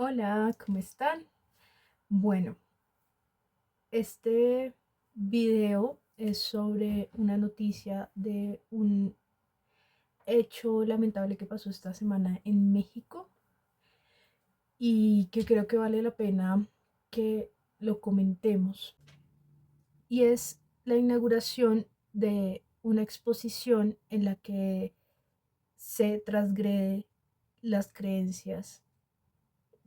Hola, ¿cómo están? Bueno, este video es sobre una noticia de un hecho lamentable que pasó esta semana en México y que creo que vale la pena que lo comentemos. Y es la inauguración de una exposición en la que se transgrede las creencias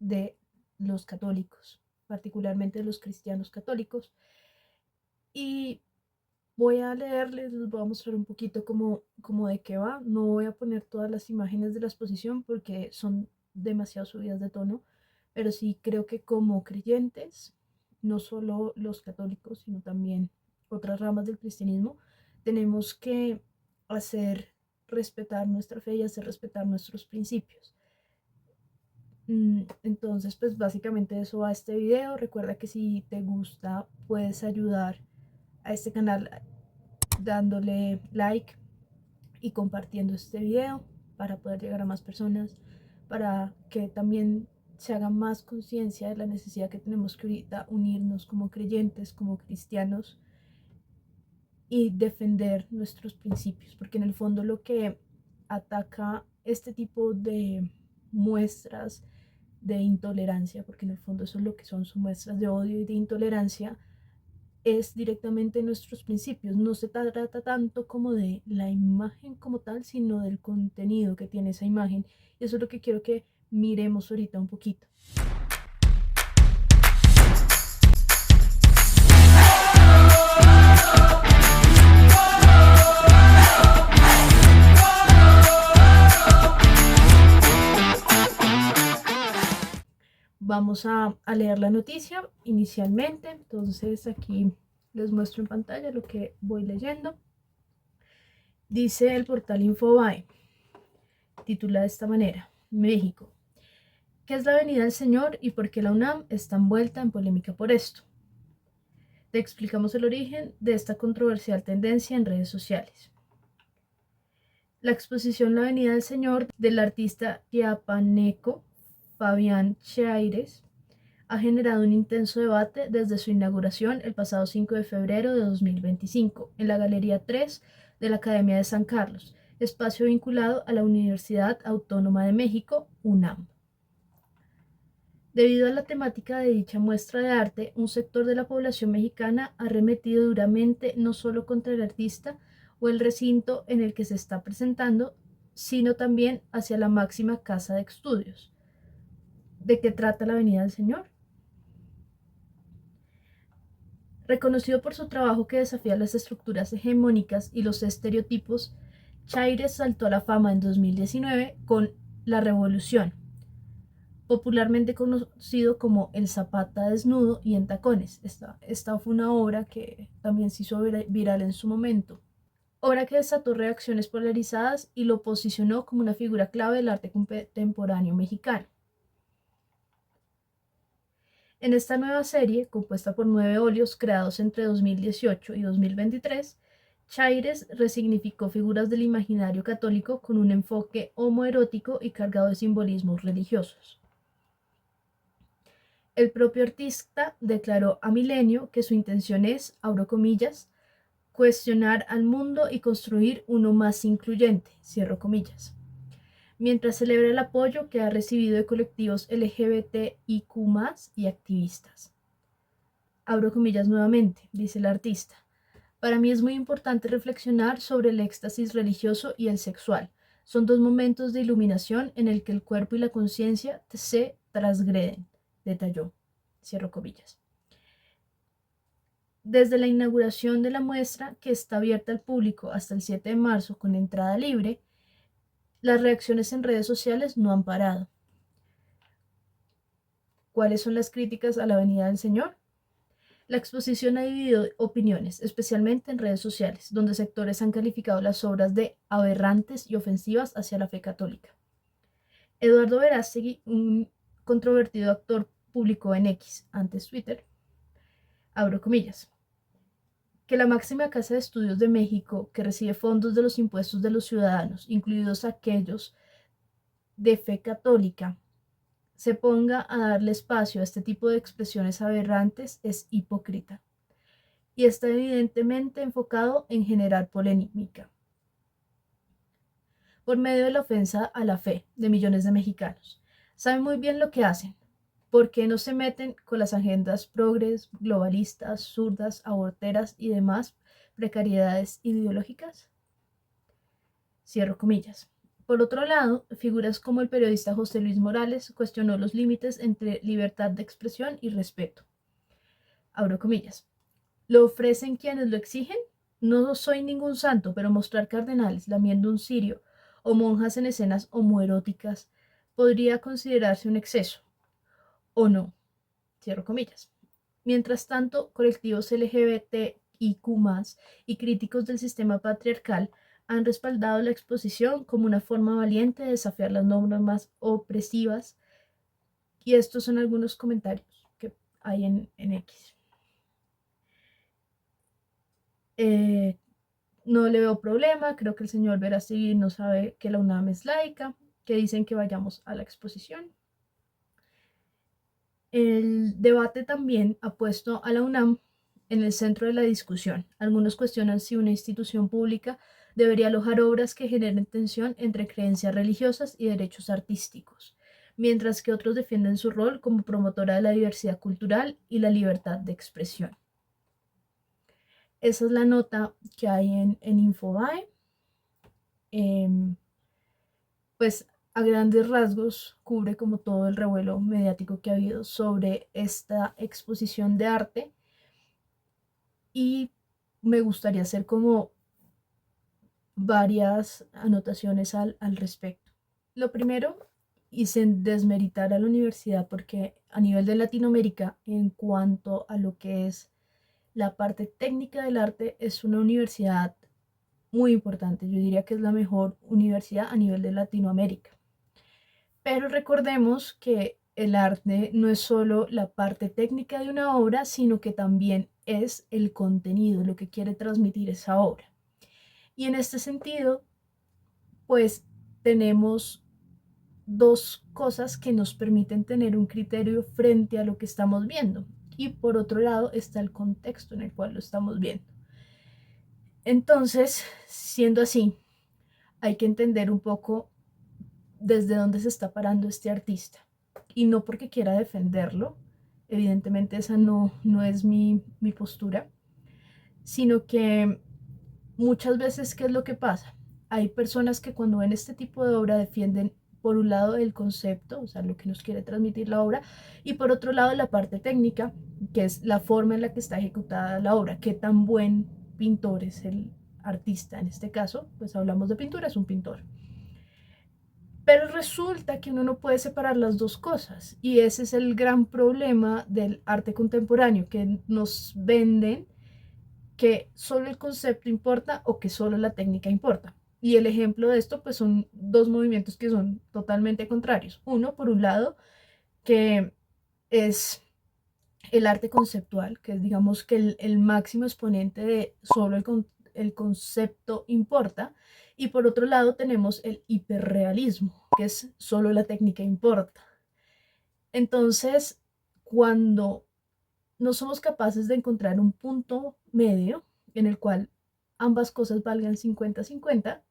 de los católicos, particularmente de los cristianos católicos. Y voy a leerles, les voy a mostrar un poquito como de qué va. No voy a poner todas las imágenes de la exposición porque son demasiado subidas de tono, pero sí creo que como creyentes, no solo los católicos, sino también otras ramas del cristianismo, tenemos que hacer respetar nuestra fe y hacer respetar nuestros principios. Entonces, pues básicamente eso va a este video. Recuerda que si te gusta, puedes ayudar a este canal dándole like y compartiendo este video para poder llegar a más personas, para que también se haga más conciencia de la necesidad que tenemos que ahorita unirnos como creyentes, como cristianos y defender nuestros principios, porque en el fondo lo que ataca este tipo de muestras de intolerancia, porque en el fondo eso es lo que son muestras de odio y de intolerancia, es directamente nuestros principios. No se trata tanto como de la imagen como tal, sino del contenido que tiene esa imagen. Y eso es lo que quiero que miremos ahorita un poquito. Vamos a leer la noticia inicialmente. Entonces aquí les muestro en pantalla lo que voy leyendo. Dice el portal Infobae, titula de esta manera: México. ¿Qué es la Avenida del Señor y por qué la UNAM está envuelta en polémica por esto? Te explicamos el origen de esta controversial tendencia en redes sociales. La exposición La Avenida del Señor del artista chiapaneco Fabián Chaires ha generado un intenso debate desde su inauguración el pasado 5 de febrero de 2025 en la Galería 3 de la Academia de San Carlos, espacio vinculado a la Universidad Autónoma de México, UNAM. Debido a la temática de dicha muestra de arte, un sector de la población mexicana ha arremetido duramente no solo contra el artista o el recinto en el que se está presentando, sino también hacia la máxima casa de estudios. ¿De qué trata la Avenida del Señor? Reconocido por su trabajo que desafía las estructuras hegemónicas y los estereotipos, Chaires saltó a la fama en 2019 con La Revolución, popularmente conocido como El Zapata desnudo y en tacones. Esta fue una obra que también se hizo viral en su momento. Obra que desató reacciones polarizadas y lo posicionó como una figura clave del arte contemporáneo mexicano. En esta nueva serie, compuesta por 9 óleos creados entre 2018 y 2023, Chaires resignificó figuras del imaginario católico con un enfoque homoerótico y cargado de simbolismos religiosos. El propio artista declaró a Milenio que su intención es, abro comillas, cuestionar al mundo y construir uno más incluyente, cierro comillas, mientras celebra el apoyo que ha recibido de colectivos LGBTIQ+ y activistas. Abro comillas nuevamente, dice el artista. Para mí es muy importante reflexionar sobre el éxtasis religioso y el sexual. Son dos momentos de iluminación en el que el cuerpo y la conciencia se transgreden, detalló. Cierro comillas. Desde la inauguración de la muestra, que está abierta al público hasta el 7 de marzo con entrada libre, las reacciones en redes sociales no han parado. ¿Cuáles son las críticas a la Avenida del Señor? La exposición ha dividido opiniones, especialmente en redes sociales, donde sectores han calificado las obras de aberrantes y ofensivas hacia la fe católica. Eduardo Verástegui, un controvertido actor público en X, antes Twitter, abro comillas, que la máxima casa de estudios de México, que recibe fondos de los impuestos de los ciudadanos, incluidos aquellos de fe católica, se ponga a darle espacio a este tipo de expresiones aberrantes es hipócrita y está evidentemente enfocado en generar polémica por medio de la ofensa a la fe de millones de mexicanos. Saben muy bien lo que hacen. ¿Por qué no se meten con las agendas progres, globalistas, zurdas, aborteras y demás precariedades ideológicas? Cierro comillas. Por otro lado, figuras como el periodista José Luis Morales cuestionó los límites entre libertad de expresión y respeto. Abro comillas. ¿Lo ofrecen quienes lo exigen? No soy ningún santo, pero mostrar cardenales lamiendo un cirio o monjas en escenas homoeróticas podría considerarse un exceso, ¿o no? Cierro comillas. Mientras tanto, colectivos LGBTIQ+, y críticos del sistema patriarcal han respaldado la exposición como una forma valiente de desafiar las normas más opresivas, y estos son algunos comentarios que hay en X. No le veo problema, creo que el señor Verástegui no sabe que la UNAM es laica, que dicen que vayamos a la exposición. El debate también ha puesto a la UNAM en el centro de la discusión. Algunos cuestionan si una institución pública debería alojar obras que generen tensión entre creencias religiosas y derechos artísticos, mientras que otros defienden su rol como promotora de la diversidad cultural y la libertad de expresión. Esa es la nota que hay en Infobae. Pues a grandes rasgos cubre como todo el revuelo mediático que ha habido sobre esta exposición de arte, y me gustaría hacer como varias anotaciones al respecto. Lo primero, y sin desmeritar a la universidad, porque a nivel de Latinoamérica, en cuanto a lo que es la parte técnica del arte, es una universidad muy importante. Yo diría que es la mejor universidad a nivel de Latinoamérica. Pero recordemos que el arte no es solo la parte técnica de una obra, sino que también es el contenido, lo que quiere transmitir esa obra. Y en este sentido, pues tenemos dos cosas que nos permiten tener un criterio frente a lo que estamos viendo. Y por otro lado está el contexto en el cual lo estamos viendo. Entonces, siendo así, hay que entender un poco desde dónde se está parando este artista. Y no porque quiera defenderlo, evidentemente esa no es mi postura, sino que muchas veces, ¿qué es lo que pasa? Hay personas que cuando ven este tipo de obra defienden por un lado el concepto, o sea, lo que nos quiere transmitir la obra, y por otro lado la parte técnica, que es la forma en la que está ejecutada la obra, qué tan buen pintor es el artista. En este caso, pues hablamos de pintura, es un pintor. Pero resulta que uno no puede separar las dos cosas, y ese es el gran problema del arte contemporáneo, que nos venden que solo el concepto importa o que solo la técnica importa. Y el ejemplo de esto pues son dos movimientos que son totalmente contrarios. Uno, por un lado, que es el arte conceptual, que es digamos que el máximo exponente de solo el concepto importa, y por otro lado tenemos el hiperrealismo, que es solo la técnica importa. Entonces, cuando no somos capaces de encontrar un punto medio en el cual ambas cosas valgan 50-50,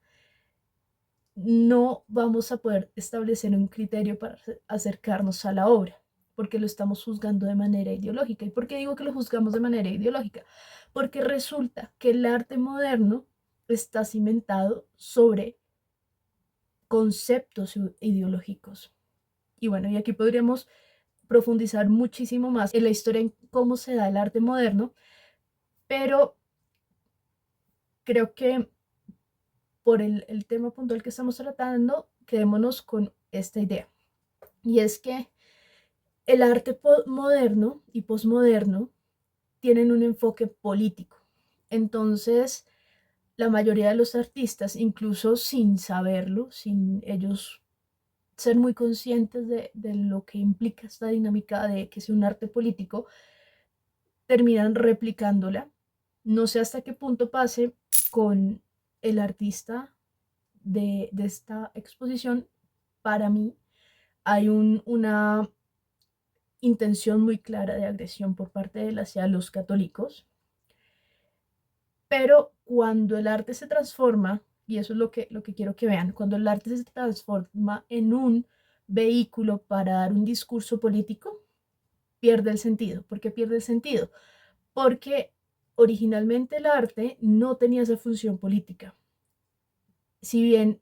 no vamos a poder establecer un criterio para acercarnos a la obra, porque lo estamos juzgando de manera ideológica. ¿Y por qué digo que lo juzgamos de manera ideológica? Porque resulta que el arte moderno está cimentado sobre conceptos ideológicos. Y bueno, y aquí podríamos profundizar muchísimo más en la historia, en cómo se da el arte moderno, pero creo que por el tema puntual que estamos tratando, quedémonos con esta idea. Y es que el arte moderno y posmoderno tienen un enfoque político. Entonces, la mayoría de los artistas, incluso sin saberlo, sin ellos ser muy conscientes de lo que implica esta dinámica de que sea un arte político, terminan replicándola. No sé hasta qué punto pase con el artista de esta exposición. Para mí, hay una intención muy clara de agresión por parte de él hacia los católicos, pero cuando el arte se transforma, y eso es lo que quiero que vean, cuando el arte se transforma en un vehículo para dar un discurso político, pierde el sentido. ¿Por qué pierde el sentido? Porque originalmente el arte no tenía esa función política. Si bien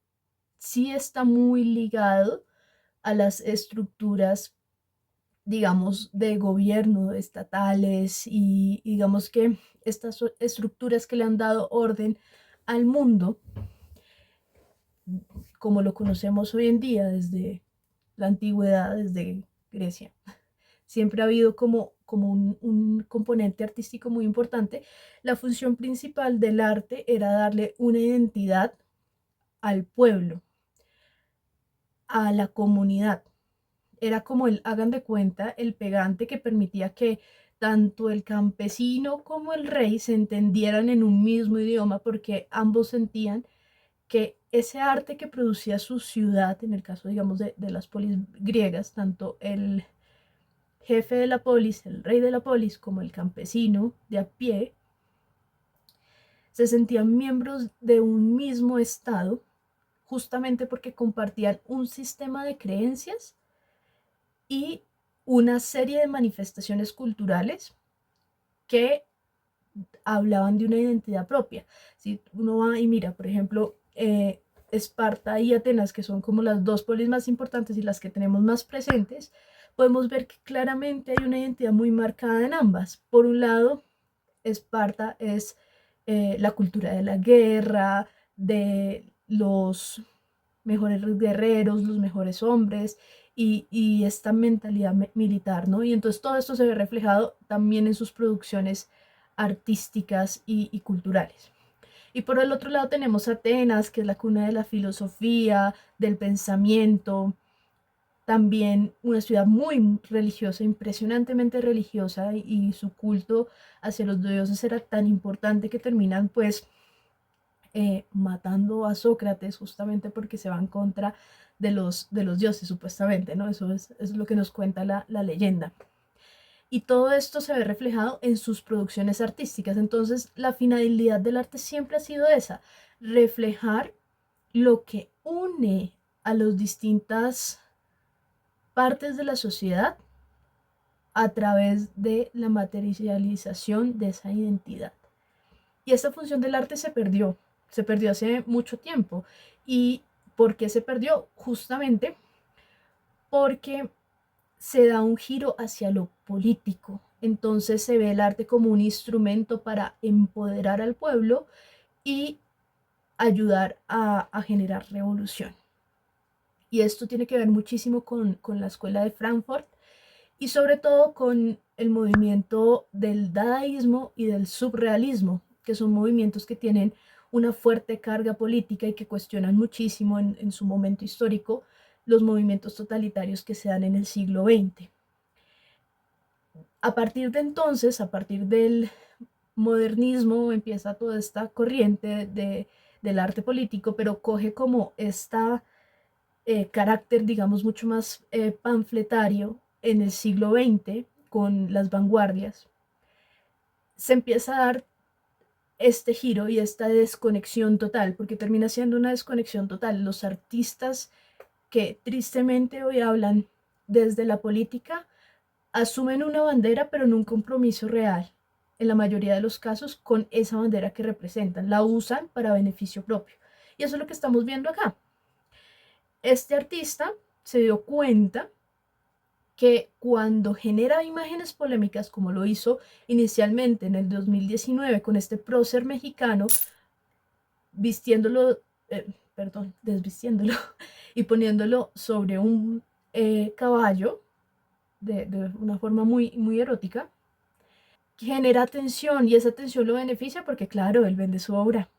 sí está muy ligado a las estructuras, digamos, de gobierno estatales y digamos que estas estructuras que le han dado orden al mundo, como lo conocemos hoy en día desde la antigüedad, desde Grecia. Siempre ha habido como un componente artístico muy importante. La función principal del arte era darle una identidad al pueblo, a la comunidad. Era como el, hagan de cuenta, el pegante que permitía que tanto el campesino como el rey se entendieran en un mismo idioma porque ambos sentían que ese arte que producía su ciudad, en el caso, digamos, de las polis griegas, tanto el jefe de la polis, el rey de la polis, como el campesino de a pie, se sentían miembros de un mismo estado, justamente porque compartían un sistema de creencias y una serie de manifestaciones culturales que hablaban de una identidad propia. Si uno va y mira, por ejemplo, Esparta y Atenas, que son como las dos polis más importantes y las que tenemos más presentes, podemos ver que claramente hay una identidad muy marcada en ambas. Por un lado, Esparta es la cultura de la guerra, de los mejores guerreros, los mejores hombres y esta mentalidad militar, ¿no? Y entonces todo esto se ve reflejado también en sus producciones artísticas y culturales. Y por el otro lado tenemos Atenas, que es la cuna de la filosofía, del pensamiento, también una ciudad muy religiosa, impresionantemente religiosa, y su culto hacia los dioses era tan importante que terminan pues matando a Sócrates justamente porque se va en contra de los dioses, supuestamente, ¿no? Eso es lo que nos cuenta la leyenda. Y todo esto se ve reflejado en sus producciones artísticas. Entonces, la finalidad del arte siempre ha sido esa, reflejar lo que une a las distintas partes de la sociedad a través de la materialización de esa identidad. Y esta función del arte se perdió hace mucho tiempo. ¿Y por qué se perdió? Justamente porque se da un giro hacia lo político. Entonces se ve el arte como un instrumento para empoderar al pueblo y ayudar a generar revolución. Y esto tiene que ver muchísimo con la escuela de Frankfurt y sobre todo con el movimiento del dadaísmo y del surrealismo, que son movimientos que tienen una fuerte carga política y que cuestionan muchísimo en su momento histórico los movimientos totalitarios que se dan en el siglo XX. A partir de entonces, a partir del modernismo, empieza toda esta corriente del arte político, pero coge como esta carácter, digamos, mucho más panfletario en el siglo XX con las vanguardias. Se empieza a dar este giro y esta desconexión total, porque termina siendo una desconexión total. Los artistas que tristemente hoy hablan desde la política asumen una bandera, pero en un compromiso real, en la mayoría de los casos, con esa bandera que representan. La usan para beneficio propio. Y eso es lo que estamos viendo acá. Este artista se dio cuenta que cuando genera imágenes polémicas, como lo hizo inicialmente en el 2019 con este prócer mexicano, vistiéndolo, perdón, desvistiéndolo y poniéndolo sobre un caballo de una forma muy, muy erótica, genera atención y esa atención lo beneficia porque, claro, él vende su obra.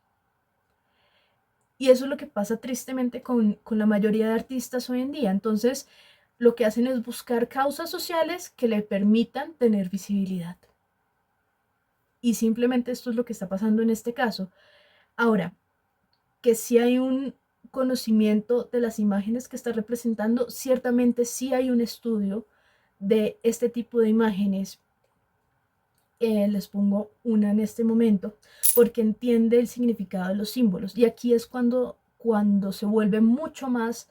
Y eso es lo que pasa tristemente con la mayoría de artistas hoy en día. Entonces, lo que hacen es buscar causas sociales que le permitan tener visibilidad. Y simplemente esto es lo que está pasando en este caso. Ahora, que si hay un conocimiento de las imágenes que está representando. Ciertamente sí hay un estudio de este tipo de imágenes. Les pongo una en este momento, porque entiende el significado de los símbolos. Y aquí es cuando se vuelve mucho más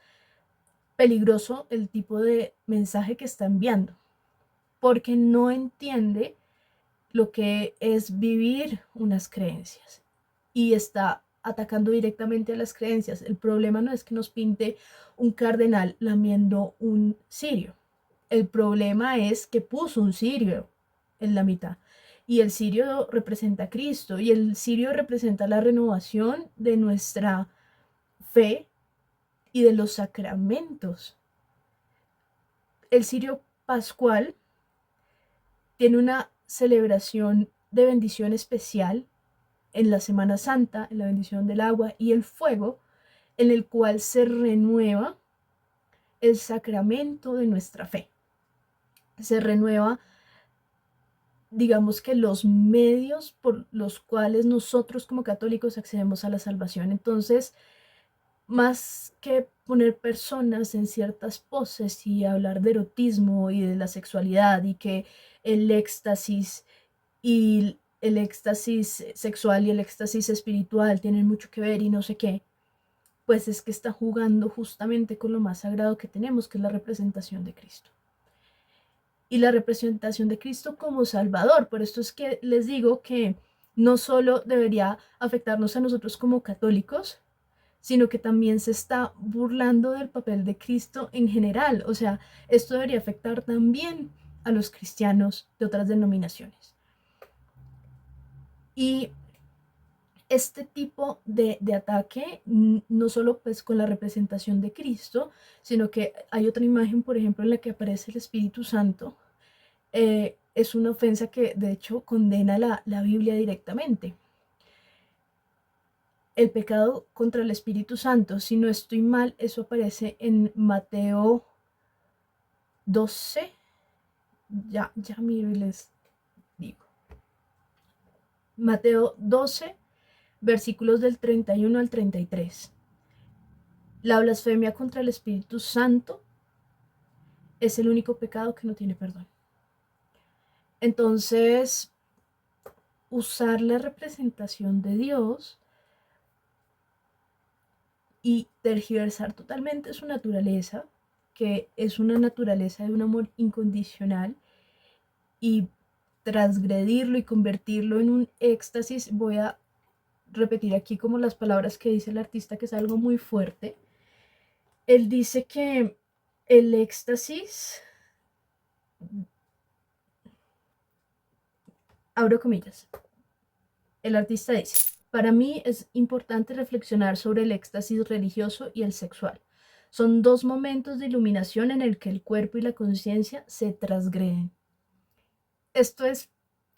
peligroso el tipo de mensaje que está enviando, porque no entiende lo que es vivir unas creencias y está atacando directamente a las creencias. El problema no es que nos pinte un cardenal lamiendo un cirio. El problema es que puso un cirio en la mitad. Y el cirio representa a Cristo y el cirio representa la renovación de nuestra fe y de los sacramentos. El cirio pascual tiene una celebración de bendición especial en la Semana Santa, en la bendición del agua y el fuego, en el cual se renueva el sacramento de nuestra fe. Se renueva, digamos que los medios por los cuales nosotros como católicos accedemos a la salvación. Entonces, más que poner personas en ciertas poses y hablar de erotismo y de la sexualidad y que el éxtasis y el éxtasis sexual y el éxtasis espiritual tienen mucho que ver y no sé qué, pues es que está jugando justamente con lo más sagrado que tenemos, que es la representación de Cristo. Y la representación de Cristo como Salvador. Por esto es que les digo que no solo debería afectarnos a nosotros como católicos, sino que también se está burlando del papel de Cristo en general. O sea, esto debería afectar también a los cristianos de otras denominaciones. Y este tipo de ataque, no solo pues con la representación de Cristo, sino que hay otra imagen, por ejemplo, en la que aparece el Espíritu Santo, es una ofensa que de hecho condena la Biblia directamente. El pecado contra el Espíritu Santo, si no estoy mal, eso aparece en Mateo 12, ya miro y les digo. Mateo 12, versículos del 31 al 33. La blasfemia contra el Espíritu Santo es el único pecado que no tiene perdón. Entonces, usar la representación de Dios y tergiversar totalmente su naturaleza, que es una naturaleza de un amor incondicional, y transgredirlo y convertirlo en un éxtasis. Voy a repetir aquí como las palabras que dice el artista, que es algo muy fuerte. Él dice que el éxtasis, abro comillas, el artista dice: para mí es importante reflexionar sobre el éxtasis religioso y el sexual. Son dos momentos de iluminación en el que el cuerpo y la conciencia se transgreden. Esto es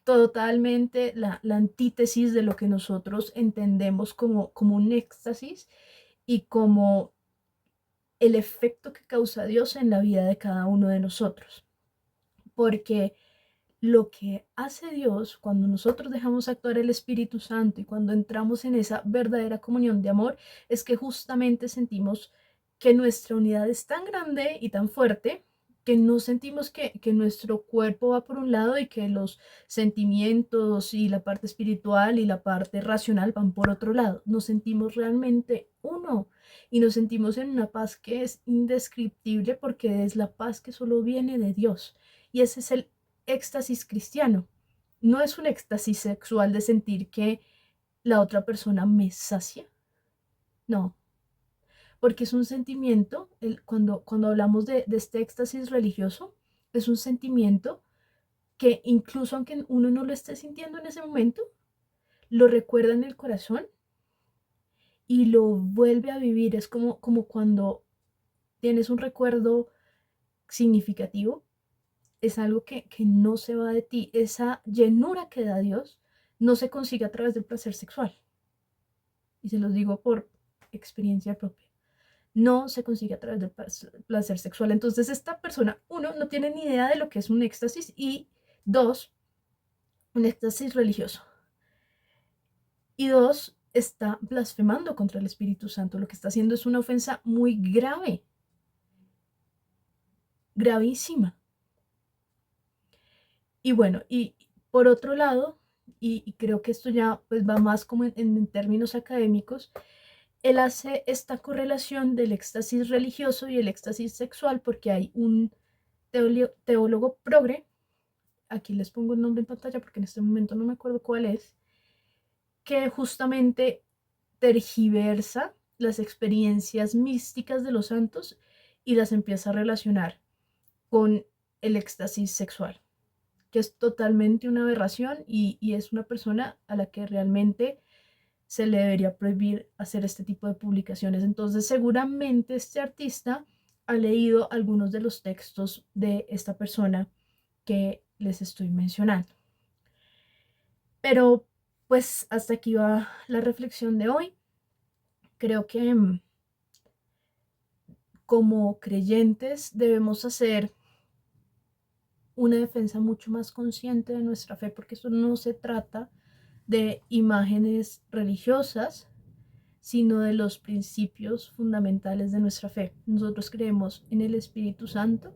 totalmente la antítesis de lo que nosotros entendemos como un éxtasis y como el efecto que causa Dios en la vida de cada uno de nosotros. Porque lo que hace Dios cuando nosotros dejamos actuar el Espíritu Santo y cuando entramos en esa verdadera comunión de amor, es que justamente sentimos que nuestra unidad es tan grande y tan fuerte que no sentimos que nuestro cuerpo va por un lado y que los sentimientos y la parte espiritual y la parte racional van por otro lado. Nos sentimos realmente uno y nos sentimos en una paz que es indescriptible, porque es la paz que solo viene de Dios. Y ese es el éxtasis cristiano. No es un éxtasis sexual de sentir que la otra persona me sacia. No, porque es un sentimiento, cuando hablamos de este éxtasis religioso, es un sentimiento que incluso aunque uno no lo esté sintiendo en ese momento, lo recuerda en el corazón y lo vuelve a vivir. Es como cuando tienes un recuerdo significativo, es algo que no se va de ti. Esa llenura que da Dios no se consigue a través del placer sexual. Y se los digo por experiencia propia. No se consigue a través del placer sexual. Entonces esta persona, uno, no tiene ni idea de lo que es un éxtasis, y dos, un éxtasis religioso. Y dos, está blasfemando contra el Espíritu Santo. Lo que está haciendo es una ofensa muy grave, gravísima. Y bueno, y por otro lado, y creo que esto ya pues va más como en términos académicos, él hace esta correlación del éxtasis religioso y el éxtasis sexual porque hay un teólogo progre, aquí les pongo el nombre en pantalla porque en este momento no me acuerdo cuál es, que justamente tergiversa las experiencias místicas de los santos y las empieza a relacionar con el éxtasis sexual, que es totalmente una aberración y es una persona a la que realmente se le debería prohibir hacer este tipo de publicaciones. Entonces, seguramente este artista ha leído algunos de los textos de esta persona que les estoy mencionando. Pero, pues, hasta aquí va la reflexión de hoy. Creo que como creyentes debemos hacer una defensa mucho más consciente de nuestra fe, porque esto no se trata de imágenes religiosas, sino de los principios fundamentales de nuestra fe. Nosotros creemos en el Espíritu Santo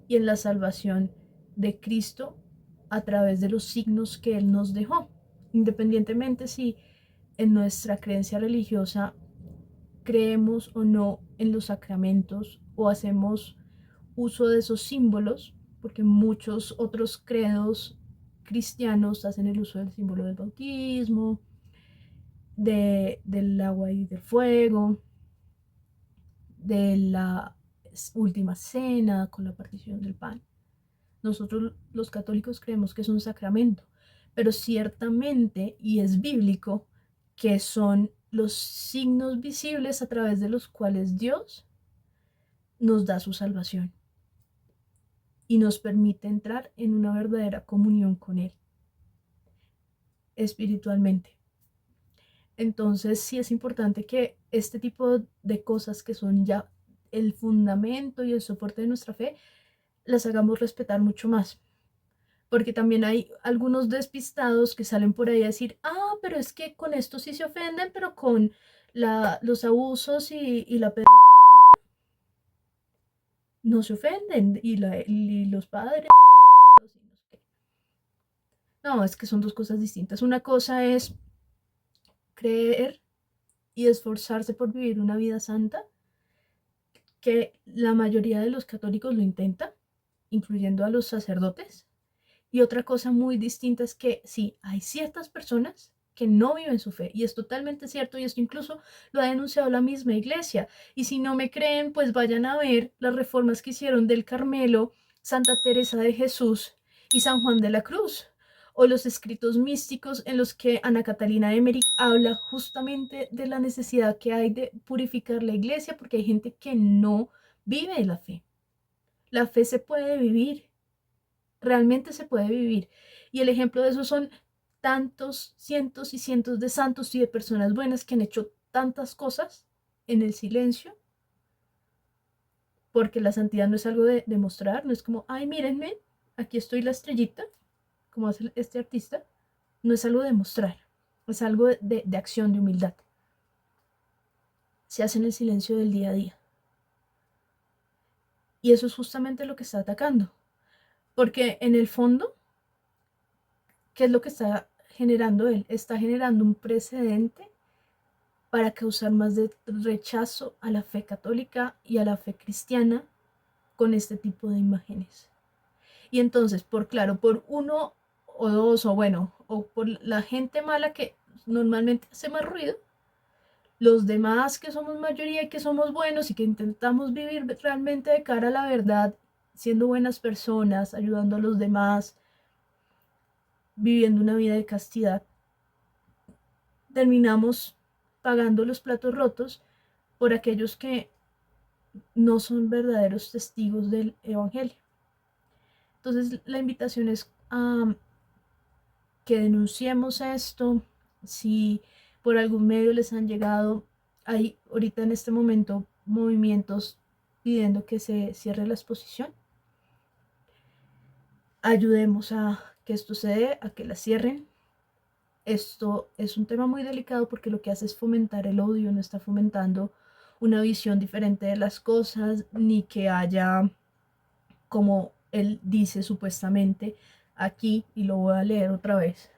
y en la salvación de Cristo a través de los signos que Él nos dejó, independientemente si en nuestra creencia religiosa creemos o no en los sacramentos o hacemos uso de esos símbolos, porque muchos otros credos cristianos hacen el uso del símbolo del bautismo, del agua y del fuego, de la última cena con la partición del pan. Nosotros los católicos creemos que es un sacramento, pero ciertamente, y es bíblico, que son los signos visibles a través de los cuales Dios nos da su salvación y nos permite entrar en una verdadera comunión con Él espiritualmente. Entonces sí es importante que este tipo de cosas que son ya el fundamento y el soporte de nuestra fe, las hagamos respetar mucho más. Porque también hay algunos despistados que salen por ahí a decir, ah, pero es que con esto sí se ofenden, pero con los abusos y la pedofilia no se ofenden. Y los padres, no sé qué. No, es que son dos cosas distintas. Una cosa es creer y esforzarse por vivir una vida santa, que la mayoría de los católicos lo intenta, incluyendo a los sacerdotes. Y otra cosa muy distinta es que sí, hay ciertas personas que no viven su fe y es totalmente cierto y esto incluso lo ha denunciado la misma iglesia. Y si no me creen, pues vayan a ver las reformas que hicieron del Carmelo, Santa Teresa de Jesús y San Juan de la Cruz, o los escritos místicos en los que Ana Catalina de Emmerich habla justamente de la necesidad que hay de purificar la iglesia porque hay gente que no vive la fe. La fe se puede vivir, realmente se puede vivir. Y el ejemplo de eso son tantos cientos y cientos de santos y de personas buenas que han hecho tantas cosas en el silencio, porque la santidad no es algo de demostrar, no es como, ay, mírenme, aquí estoy la estrellita, como hace este artista, no es algo de mostrar, es algo de acción, de humildad. Se hace en el silencio del día a día. Y eso es justamente lo que está atacando, porque en el fondo, ¿qué es lo que está generando él? Está generando un precedente para causar más de rechazo a la fe católica y a la fe cristiana con este tipo de imágenes. Y entonces, por uno o dos, o bueno, o por la gente mala que normalmente hace más ruido, los demás que somos mayoría y que somos buenos y que intentamos vivir realmente de cara a la verdad, siendo buenas personas, ayudando a los demás, viviendo una vida de castidad, terminamos pagando los platos rotos por aquellos que no son verdaderos testigos del Evangelio. Entonces la invitación es a que denunciemos esto. Si por algún medio les han llegado, hay ahorita en este momento movimientos pidiendo que se cierre la exposición. Ayudemos a que esto se dé, a que la cierren esto es un tema muy delicado porque lo que hace es fomentar el odio, no está fomentando una visión diferente de las cosas, ni que haya, como él dice supuestamente aquí, y lo voy a leer otra vez.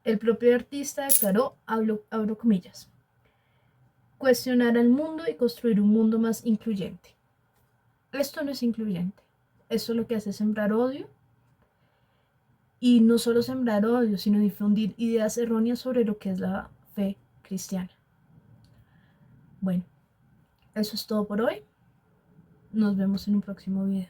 El propio artista declaró, abro comillas, cuestionar al mundo y construir un mundo más incluyente. Esto no es incluyente. Esto lo que hace es sembrar odio, y no solo sembrar odio, sino difundir ideas erróneas sobre lo que es la fe cristiana. Bueno, eso es todo por hoy. Nos vemos en un próximo video.